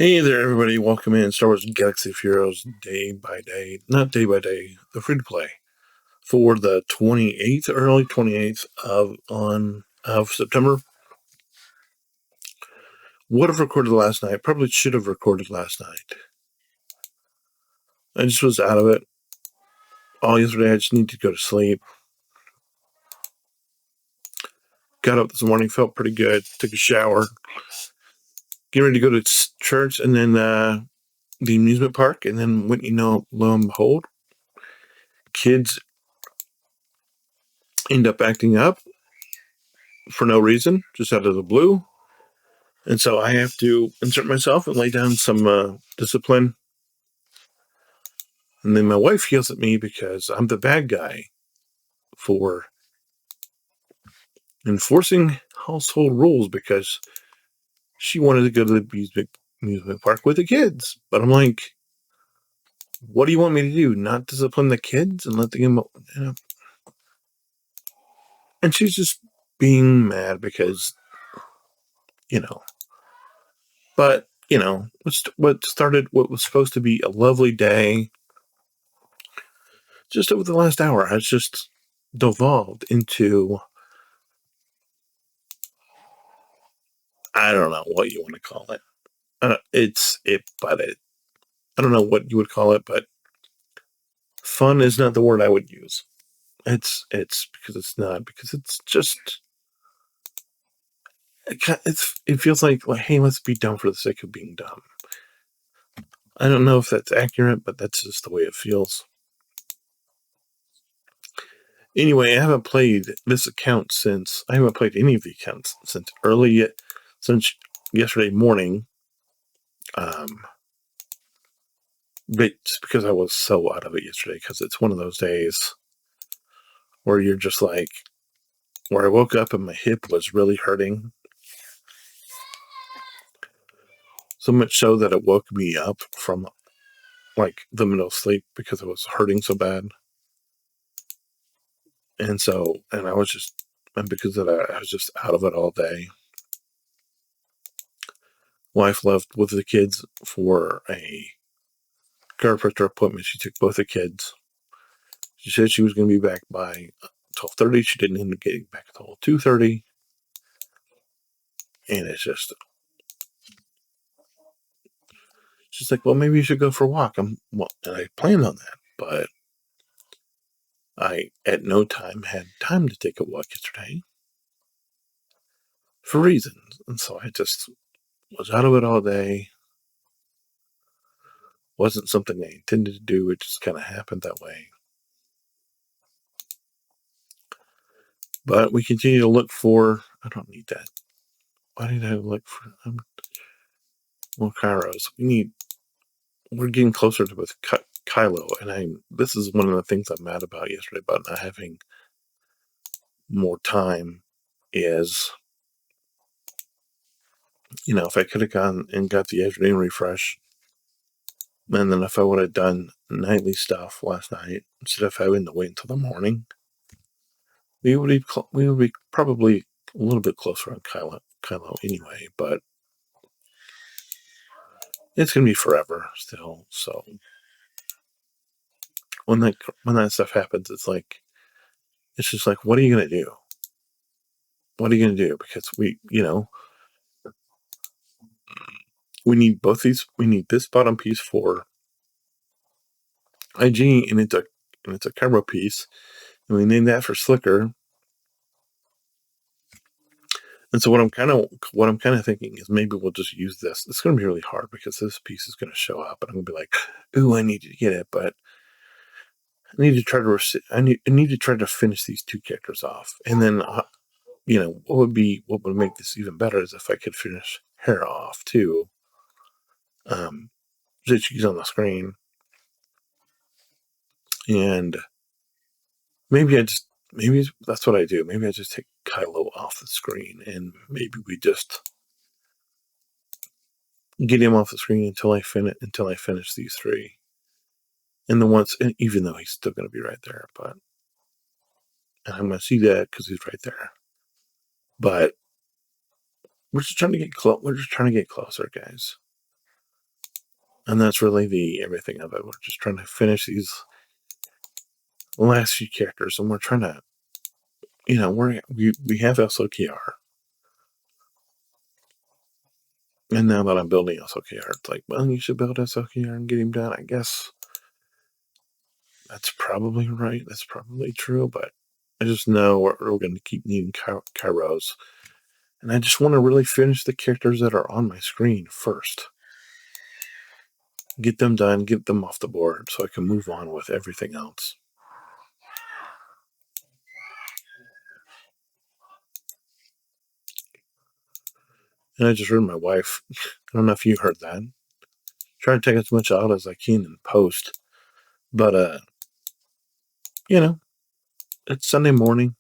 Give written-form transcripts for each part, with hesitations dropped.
Hey there, everybody. Welcome in Star Wars Galaxy of Heroes day by day, not day by day, the free to play for the 28th, early 28th of September. Would have recorded last night. Probably should have recorded last night. I just was out of it all yesterday. I just needed to go to sleep. Got up this morning, felt pretty good. Took a shower. Getting ready to go to church and then the amusement park. And then, lo and behold, kids end up acting up for no reason, just out of the blue. And so I have to insert myself and lay down some discipline. And then my wife yells at me because I'm the bad guy for enforcing household rules because she wanted to go to the amusement park with the kids. But I'm like, what do you want me to do? Not discipline the kids and let them, And she's just being mad because, But, what was supposed to be a lovely day, just over the last hour, has just devolved into, I don't know what you want to call it. I don't know what you would call it, but fun is not the word I would use. It's because it's not, because it's just, it feels like, hey, let's be dumb for the sake of being dumb. I don't know if that's accurate, but that's just the way it feels. Anyway, I haven't played this account I haven't played any of the accounts since yesterday morning. But just because I was so out of it yesterday, because it's one of those days where you're just like, where I woke up and my hip was really hurting. So much so that it woke me up from like the middle of sleep because it was hurting so bad. And because of that, I was just out of it all day. Wife left with the kids for a chiropractor appointment. She took both the kids. She said she was going to be back by 12:30. She didn't end up getting back until 2:30. And it's just, she's like, well, maybe you should go for a walk. And I planned on that, but I at no time had time to take a walk yesterday for reasons. And so I just was out of it all day. Wasn't something I intended to do. It just kind of happened that way. But we continue to look for, I don't need that. Why did I look for more Kairos? We're getting closer to with Kylo. And this is one of the things I'm mad about yesterday about not having more time is, if I could have gone and got the afternoon refresh, and then if I would have done nightly stuff last night instead of having to wait until the morning, we would be probably a little bit closer on Kylo anyway. But it's gonna be forever still. So when that stuff happens, it's just like, what are you gonna do? What are you gonna do? Because we need both these. We need this bottom piece for IG, and it's a camera piece, and we need that for Slicker. And so what I'm kind of thinking is maybe we'll just use this. It's going to be really hard because this piece is going to show up, and I'm going to be like, "Ooh, I need to get it," but I need to try to finish these two characters off, and then what would make this even better is if I could finish Hera off too. That she's on the screen, and maybe that's what I do. Maybe I just take Kylo off the screen, and maybe we just get him off the screen until I finish these three. And even though he's still going to be right there, and I'm going to see that because he's right there. But we're just trying to get closer, guys. And that's really the everything of it. We're just trying to finish these last few characters, and we're trying to, we have SOKR. And now that I'm building SOKR, it's like, well, you should build SOKR and get him done. I guess that's probably right. That's probably true, but I just know we're going to keep needing Kairos. And I just want to really finish the characters that are on my screen first. Get them done, get them off the board so I can move on with everything else. And I just heard my wife, I don't know if you heard that, try to take as much out as I can in post. But, it's Sunday morning.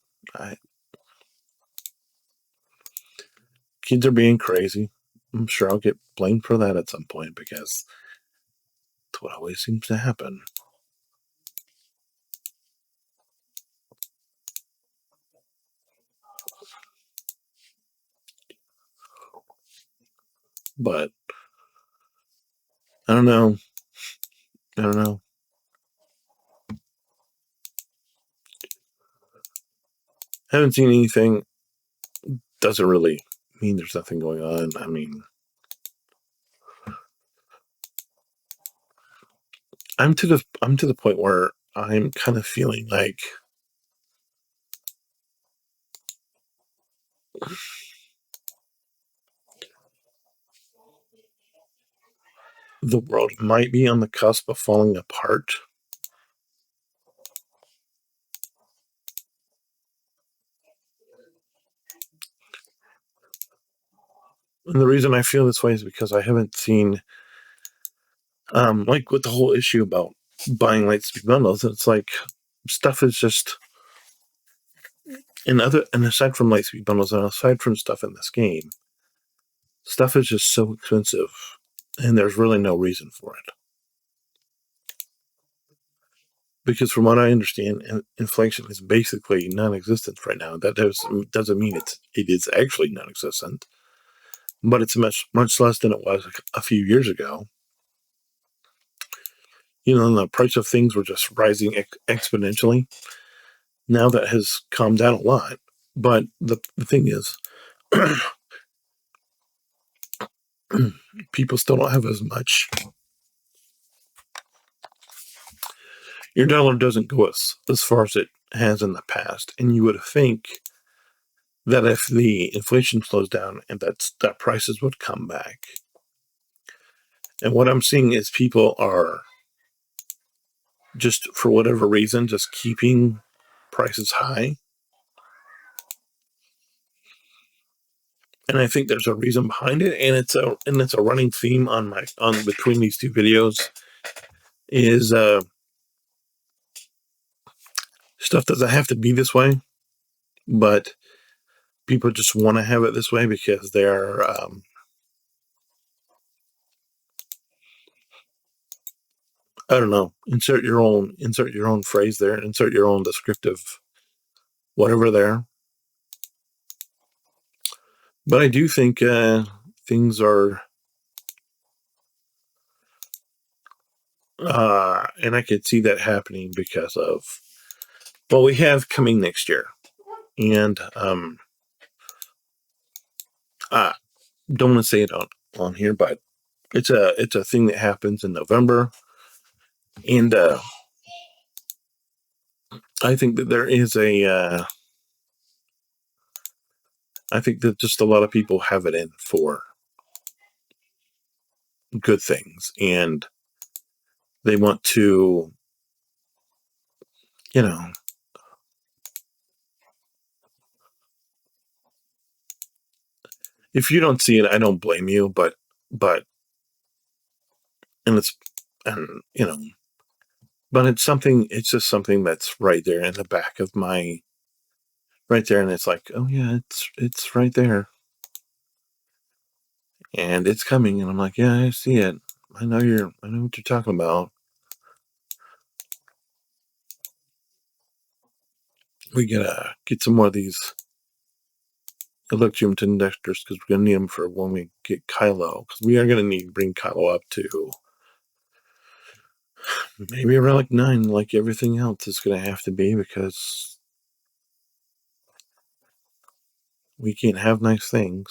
Kids are being crazy. I'm sure I'll get blamed for that at some point because that's what always seems to happen. But I don't know. Haven't seen anything. Doesn't really mean there's nothing going on. I mean, I'm to the point where I'm kind of feeling like the world might be on the cusp of falling apart. And the reason I feel this way is because I haven't seen, like with the whole issue about buying Lightspeed bundles, it's like stuff is just, and aside from Lightspeed bundles and aside from stuff in this game, stuff is just so expensive and there's really no reason for it. Because from what I understand, inflation is basically non-existent right now. That doesn't mean it is actually non-existent, but it's much less than it was a few years ago. The price of things were just rising exponentially. Now that has calmed down a lot, but the thing is, people still don't have as much. Your dollar doesn't go as far as it has in the past, and you would think that if the inflation slows down and that prices would come back. And what I'm seeing is people are just, for whatever reason, just keeping prices high. And I think there's a reason behind it, and it's a running theme on between these two videos is stuff doesn't have to be this way, but people just want to have it this way because they're I don't know. Insert your own phrase there. Insert your own descriptive whatever there. But I do think things are, and I could see that happening because of what we have coming next year, and I don't want to say it on here, but it's a thing that happens in November, and I think that there is I think that just a lot of people have it in for good things, and they want to, if you don't see it, I don't blame you, but and it's and but it's just something that's right there in the back of my right there, and it's like, oh yeah, it's right there, and it's coming, and I'm like, yeah, I see it. I know what you're talking about. We gotta get some more of these electrium conductors because we're gonna need them for when we get Kylo, because we are gonna need to bring Kylo up to Maybe around like 9, like everything else is going to have to be, because we can't have nice things.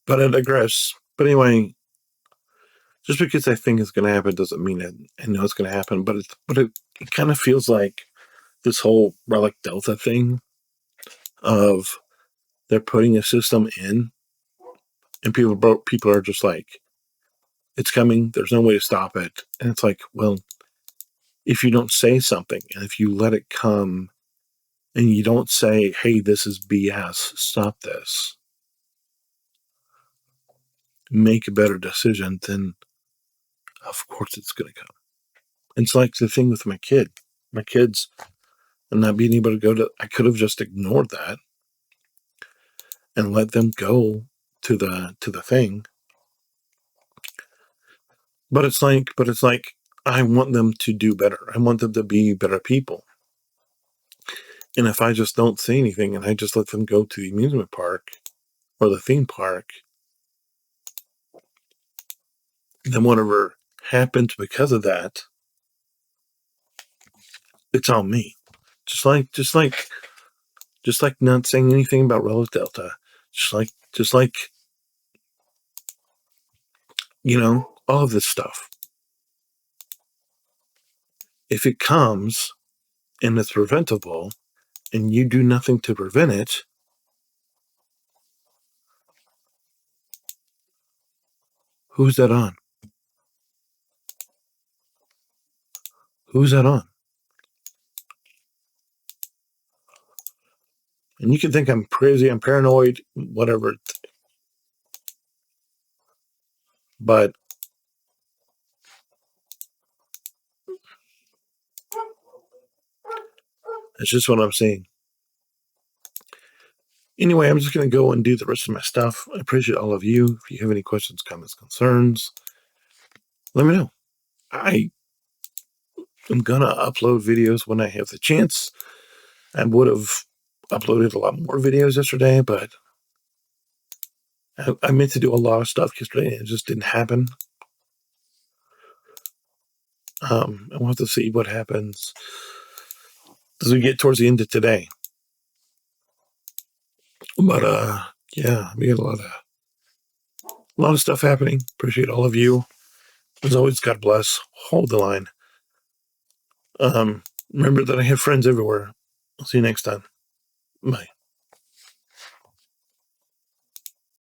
But I digress. But anyway, just because I think it's going to happen doesn't mean I know it's going to happen. But it kind of feels like this whole Relic Delta thing of they're putting a system in, and people are just like, it's coming. There's no way to stop it. And it's like, well, if you don't say something, and if you let it come, and you don't say, hey, this is BS, stop this, make a better decision, then of course it's going to come. It's like the thing with my kids, and not being able to go to, I could have just ignored that and let them go to the thing. But it's like I want them to do better. I want them to be better people. And if I just don't say anything and I just let them go to the amusement park or the theme park, then whatever happens because of that, it's on me. Just like not saying anything about Relic Delta. Just like all of this stuff. If it comes and it's preventable and you do nothing to prevent it, who's that on? Who's that on? And you can think I'm crazy, I'm paranoid, whatever. But it's just what I'm saying. Anyway, I'm just going to go and do the rest of my stuff. I appreciate all of you. If you have any questions, comments, concerns, let me know. I am going to upload videos when I have the chance. I would have uploaded a lot more videos yesterday, but I meant to do a lot of stuff yesterday and it just didn't happen. We'll have to see what happens as we get towards the end of today. But yeah, we got a lot of stuff happening. Appreciate all of you. As always, God bless. Hold the line. Remember that I have friends everywhere. I'll see you next time. Bye.